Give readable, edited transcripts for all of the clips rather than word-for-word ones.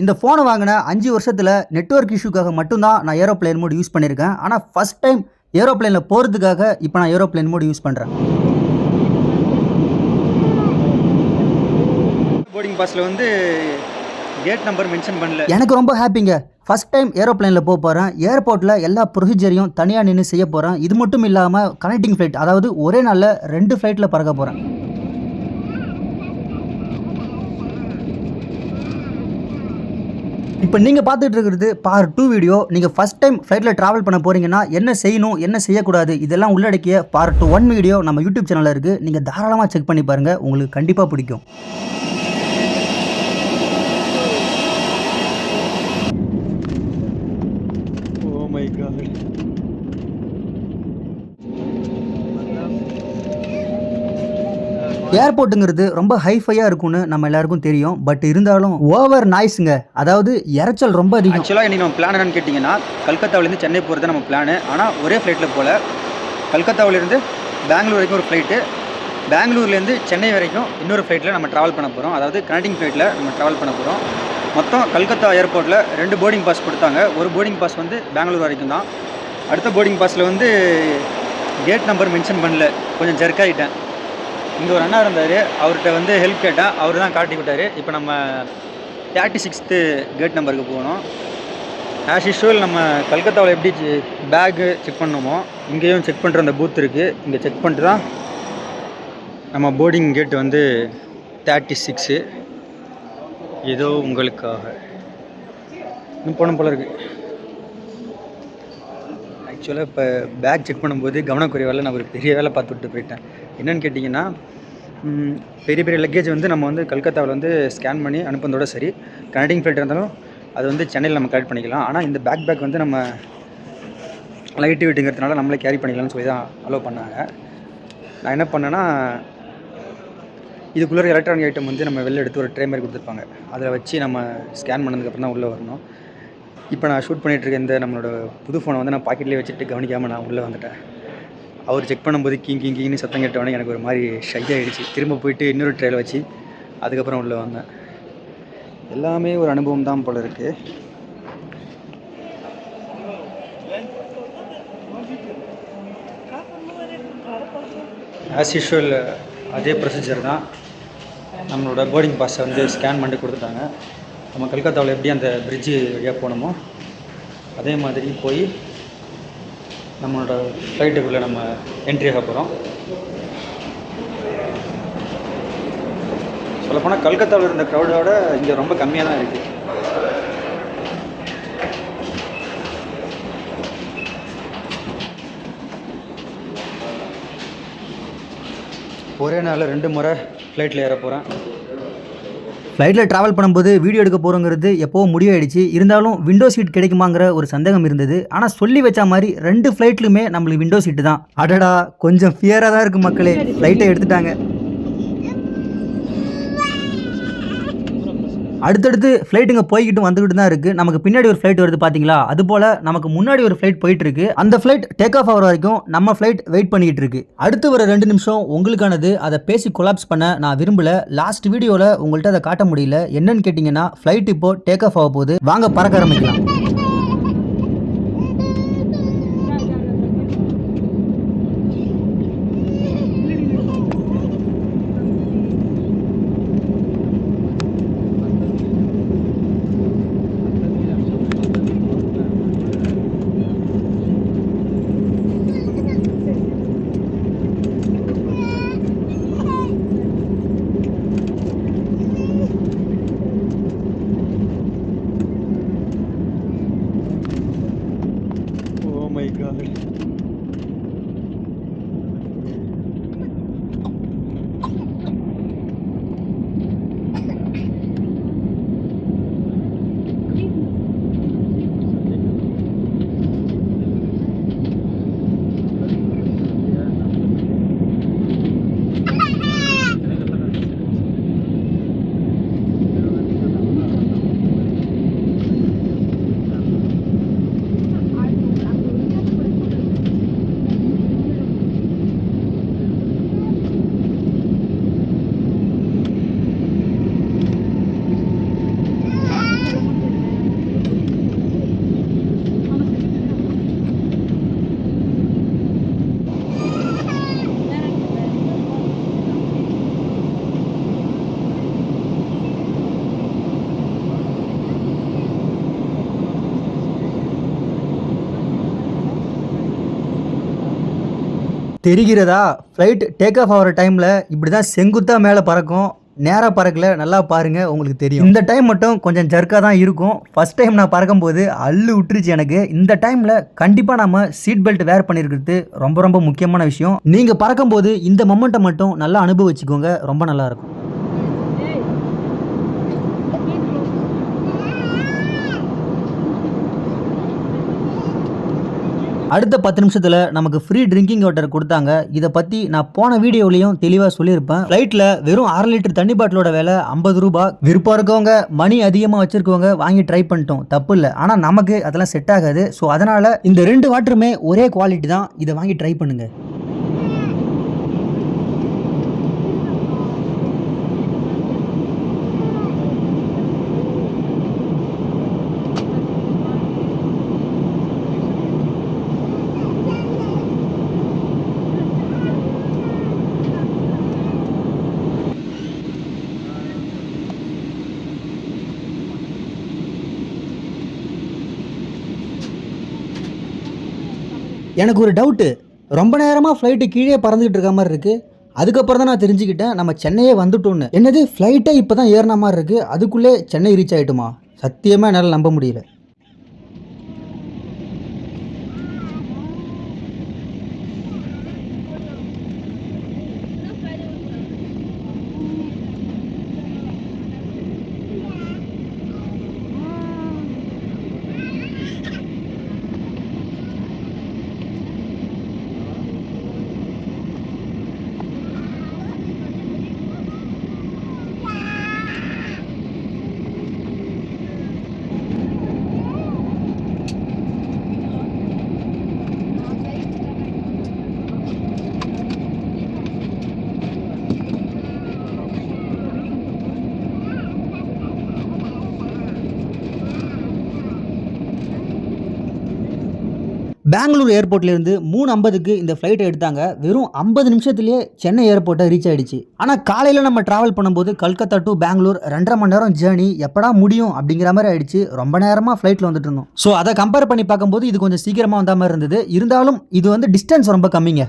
இந்த ஃபோனை வாங்கின 5 வருஷத்தில் நெட்வொர்க் இஷ்யூக்காக மட்டும்தான் நான் ஏரோப்ளேன் மோட் யூஸ் பண்ணியிருக்கேன். ஆனால் ஃபஸ்ட் டைம் ஏரோப்ளேனில் போகிறதுக்காக இப்போ நான் ஏரோப்ளேன் மோட் யூஸ் பண்ணுறேன். போர்டிங் பாஸில் வந்து கேட் நம்பர் மென்ஷன் பண்ணல. எனக்கு ரொம்ப ஹாப்பிங்க. ஃபஸ்ட் டைம் ஏரோப்ளேனில் போக போகிறேன். ஏர்போர்ட்டில் எல்லா ப்ரொசீஜரையும் தனியாக நின்று செய்ய போகிறேன். இது மட்டும் இல்லாமல் கனெக்டிங் ஃப்ளைட், அதாவது ஒரே நாளில் 2 ஃப்ளைட்டில் பறக்க போகிறேன். இப்போ நீங்கள் பார்த்துட்டு இருக்கிறது பார்ட் 2 வீடியோ. நீங்கள் ஃபஸ்ட் டைம் ஃப்ளைட்டில் ட்ராவல் பண்ண போகிறீங்கன்னா என்ன செய்யணும், என்ன செய்யக்கூடாது, இதெல்லாம் உள்ளடக்கிய பார்ட் 1 வீடியோ நம்ம யூடியூப் சேனலில் இருக்குது. நீங்கள் தாராளமாக செக் பண்ணி பாருங்கள், உங்களுக்கு கண்டிப்பாக பிடிக்கும். Oh my God. ஏர்போர்ட்டுங்கிறது ரொம்ப ஹைஃபையாக இருக்கும்னு நம்ம எல்லாருக்கும் தெரியும். பட் இருந்தாலும் ஓவர் நாய்ஸுங்க, அதாவது இரைச்சல் ரொம்ப அதிகம். ஆக்சுவலாக இன்றைக்கி நம்ம பிளான் என்னன்னு கேட்டிங்கன்னா, கல்கத்தாவிலேருந்து சென்னை போகிறது நம்ம பிளானு. ஆனால் ஒரே ஃப்ளைட்டில் போல் கல்கத்தாவிலேருந்து பெங்களூர் வரைக்கும் ஒரு ஃப்ளைட்டு, பெங்களூர்லேருந்து சென்னை வரைக்கும் இன்னொரு ஃப்ளைட்டில் நம்ம ட்ராவல் பண்ண போகிறோம். அதாவது கனெக்டிங் ஃப்ளைட்டில் நம்ம ட்ராவல் பண்ண போகிறோம். மொத்தம் கல்கத்தா ஏர்போர்ட்டில் 2 போர்டிங் பாஸ் கொடுத்தாங்க. ஒரு போர்டிங் பாஸ் வந்து பெங்களூர் வரைக்கும் தான். அடுத்த போர்டிங் பாஸில் வந்து கேட் நம்பர் மென்ஷன் பண்ணல, கொஞ்சம் ஜர்க்காகிட்டேன். இங்கே ஒரு அண்ணா இருந்தார், அவர்கிட்ட வந்து ஹெல்ப் கேட்டேன், அவர் தான் காட்டி விட்டார். இப்போ நம்ம 36th கேட் நம்பருக்கு போகணும். ஆஸ் யூஷுவல் நம்ம கல்கத்தாவில் எப்படி பேக்கு செக் பண்ணணுமோ இங்கேயும் செக் பண்ணுற அந்த பூத் இருக்குது. இங்கே செக் பண்ணிட்டு தான் நம்ம போர்டிங் கேட் வந்து 36 ஏதோ உங்களுக்காக இன்னும் போன போல இருக்குது. ஆக்சுவலாக இப்போ பேக் செக் பண்ணும்போது கவனக்குறைவால் நான் ஒரு பெரிய வேலை பார்த்து விட்டு போயிட்டேன். என்னென்னு கேட்டிங்கன்னா, பெரிய பெரிய லக்கேஜ் வந்து நம்ம வந்து கல்கத்தாவில் வந்து ஸ்கேன் பண்ணி அனுப்புனதோட சரி, கனெக்டிங் ஃப்ளைட் இருந்தாலும் அது வந்து சென்னையில் நம்ம கலெக்ட் பண்ணிக்கலாம். ஆனால் இந்த பேக் வந்து நம்ம லைட் வெயிட்டுங்கிறதுனால நம்மளே கேரி பண்ணிக்கலாம்னு சொல்லி தான் அலோவ் பண்ணாங்க. நான் என்ன பண்ணேன்னா, இதுக்குள்ளே எலக்ட்ரானிக் ஐட்டம் வந்து நம்ம வெளில எடுத்து ஒரு ட்ரே மாதிரி கொடுத்துருப்பாங்க, அதில் வச்சு நம்ம ஸ்கேன் பண்ணதுக்கப்புறம் தான் உள்ளே வரணும். இப்போ நான் ஷூட் பண்ணிகிட்ருக்க இந்த நம்மளோட புது ஃபோனை வந்து நான் பாக்கெட்லேயே வச்சுட்டு கவனிக்காமல் நான் உள்ளே வந்துட்டேன். அவர் செக் பண்ணும்போது கிங்கின்னு சத்தம் கேட்டவொடனே எனக்கு ஒரு மாதிரி ஷை ஆகிடுச்சு. திரும்ப போயிட்டு இன்னொரு ட்ரேயில் வச்சு அதுக்கப்புறம் உள்ளே வந்தேன். எல்லாமே ஒரு அனுபவம் தான் போல் இருக்குது. ஆஸ் யூஷுவல் அதே ப்ரொசீஜர் தான். நம்மளோட போர்டிங் பாஸை வந்து ஸ்கேன் பண்ணி கொடுத்துட்டாங்க. நம்ம கல்கத்தாவில் எப்படி அந்த பிரிட்ஜு வழியாக போனோமோ அதே மாதிரி போய் நம்மளோட ஃப்ளைட்டுக்குள்ளே நம்ம என்ட்ரி ஆக போகிறோம். சொல்லப்போனால் கல்கத்தாவில் இருந்த க்ரௌடோட இங்கே ரொம்ப கம்மியாக தான் இருக்குது. ஒரே நாளில் 2 முறை ஃப்ளைட்டில் ஏற போகிறேன். ஃப்ளைட்டில் ட்ராவல் பண்ணும்போது வீடியோ எடுக்க போகிறோங்கிறது எப்போவோ முடிவாயிடுச்சு. இருந்தாலும் விண்டோ சீட் கிடைக்குமாங்கிற ஒரு சந்தேகம் இருந்தது. ஆனால் சொல்லி வச்ச மாதிரி 2 ஃப்ளைட்லுமே நம்மளுக்கு விண்டோ சீட்டு தான். அடடா, கொஞ்சம் ஃபியராக தான் இருக்குது மக்களே. ஃப்ளைட்டை எடுத்துட்டாங்க. அடுத்தடுத்து ஃப்ளைட்டுங்க போய்கிட்டு வந்துக்கிட்டு தான் இருக்குது. நமக்கு பின்னாடி ஒரு ஃப்ளைட் வருது பார்த்தீங்களா, அதுபோல் நமக்கு முன்னாடி ஒரு ஃப்ளைட் போயிட்டுருக்கு. அந்த ஃப்ளைட் டேக் ஆஃப் ஆகிற வரைக்கும் நம்ம ஃப்ளைட் வெயிட் பண்ணிக்கிட்டு இருக்கு. அடுத்து வர 2 நிமிஷம் உங்களுக்கானது. அதை பேசி கொலாப்ஸ் பண்ண நான் விரும்பல. லாஸ்ட் வீடியோவில் உங்கள்கிட்ட அதை காட்ட முடியல. என்னன்னு கேட்டிங்கன்னா, ஃப்ளைட் இப்போ டேக் ஆஃப் ஆக போகுது. வாங்க பறக்க ஆரம்பிக்கலாம். தெரிகிறதா? ஃப்ளைட் டேக் ஆஃப் ஆகிற டைமில் இப்படி தான் செங்குத்தாக மேலே பறக்கும். நேராக பறக்கல, நல்லா பாருங்கள், உங்களுக்கு தெரியும். இந்த டைம் மட்டும் கொஞ்சம் ஜர்க்காக தான் இருக்கும். ஃபர்ஸ்ட் டைம் நான் பறக்கும்போது அள்ளு விட்டுருச்சு எனக்கு. இந்த டைமில் கண்டிப்பாக நம்ம சீட் பெல்ட் வேர் பண்ணியிருக்கிறது ரொம்ப ரொம்ப முக்கியமான விஷயம். நீங்கள் பறக்கும்போது இந்த மொமெண்ட்டை மட்டும் நல்லா அனுபவிச்சுக்கோங்க, ரொம்ப நல்லாயிருக்கும். அடுத்த 10 நிமிஷத்தில் நமக்கு ஃப்ரீ ட்ரிங்கிங் வாட்டர் கொடுத்தாங்க. இதை பற்றி நான் போன வீடியோவிலையும் தெளிவாக சொல்லியிருப்பேன். ஃப்ளைட்டில் வெறும் 1/2 லிட்டர் தண்ணி பாட்டிலோட விலை 50 ரூபாய். விருப்பம் இருக்கவங்க, மணி அதிகமாக வச்சுருக்கவங்க வாங்கி ட்ரை பண்ணிட்டோம், தப்பு இல்லை. ஆனால் நமக்கு அதெல்லாம் செட் ஆகாது. ஸோ அதனால் இந்த 2 வாட்டருமே ஒரே குவாலிட்டி தான். இதை வாங்கி ட்ரை பண்ணுங்கள். எனக்கு ஒரு டவுட்டு, ரொம்ப நேரமாக ஃப்ளைட்டு கீழே பறந்துக்கிட்டு இருக்க மாதிரி இருக்குது. அதுக்கப்புறம் தான் நான் தெரிஞ்சுக்கிட்டேன் நம்ம சென்னையே வந்துட்டோன்னு. என்னது, ஃப்ளைட்டே இப்போ தான் ஏறின மாதிரி இருக்குது, அதுக்குள்ளே சென்னை ரீச் ஆகிட்டுமா? சத்தியமாக என்னால் நம்ப முடியல. பெங்களூர் ஏர்போர்ட்லேருந்து 3:50க்கு இந்த ஃப்ளைட்டை எடுத்தாங்க. வெறும் 50 நிமிஷத்துலேயே சென்னை ஏர்போர்ட்டை ரீச் ஆகிடுச்சு. ஆனால் காலையில் நம்ம ட்ராவல் பண்ணும்போது கல்கத்தா டு பெங்களூர் 2.5 மணி நேரம் ஜேர்னி எப்படா முடியும் அப்படிங்கிற மாதிரி ஆயிடுச்சு. ரொம்ப நேரமாக ஃப்ளைட்டில் வந்துட்டு இருந்தோம். ஸோ அதை கம்பேர் பண்ணி பார்க்கும்போது இது கொஞ்சம் சீக்கிரமாக வந்த மாதிரி இருந்தது. இருந்தாலும் இது வந்து டிஸ்டன்ஸ் ரொம்ப கம்மிங்க.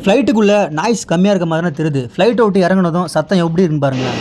ஃப்ளைட்டுக்குள்ளே நாய்ஸ் கம்மியாக இருக்க மாதிரி தான் தெரியுது. ஃப்ளைட்டை விட்டு இறங்கினதும் சத்தம் எப்படி இருக்குன்னு பாருங்களேன்.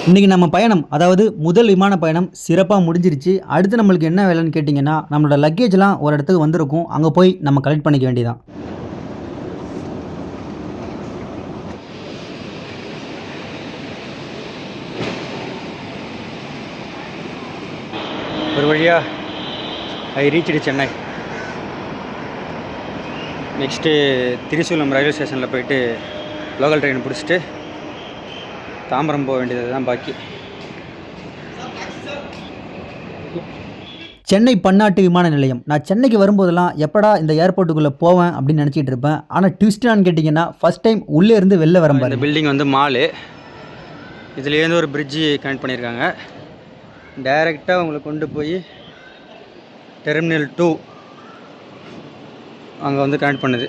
இன்றைக்கி நம்ம பயணம், அதாவது முதல் விமான பயணம் சிறப்பாக முடிஞ்சிருச்சு. அடுத்து நம்மளுக்கு என்ன வேலைன்னு கேட்டிங்கன்னா, நம்மளோட லக்கேஜ்லாம் ஒரு இடத்துக்கு வந்திருக்கும், அங்கே போய் நம்ம கலெக்ட் பண்ணிக்க வேண்டியதான். வழியாக ஐ ரீச்டு சென்னை. நெக்ஸ்ட்டு திரிசூலம் ரயில்வே ஸ்டேஷனில் போயிட்டு லோக்கல் ட்ரெயின் பிடிச்சிட்டு தாம்பரம் போக வேண்டியது தான் பாக்கி. சென்னை பன்னாட்டு விமான நிலையம். நான் சென்னைக்கு வரும்போதெல்லாம் எப்படா இந்த ஏர்போர்ட்டுக்குள்ளே போவேன் அப்படின்னு நினச்சிட்டு இருப்பேன். ஆனால் ட்விஸ்டான்னு கேட்டிங்கன்னா ஃபஸ்ட் டைம் உள்ளே இருந்து வெளில வர இந்த பில்டிங் வந்து மாலு. இதுலேருந்து ஒரு பிரிட்ஜு கனெக்ட் பண்ணியிருக்காங்க. டைரெக்டாக உங்களை கொண்டு போய் டெர்மினல் 2 அங்கே வந்து கனெக்ட் பண்ணுது.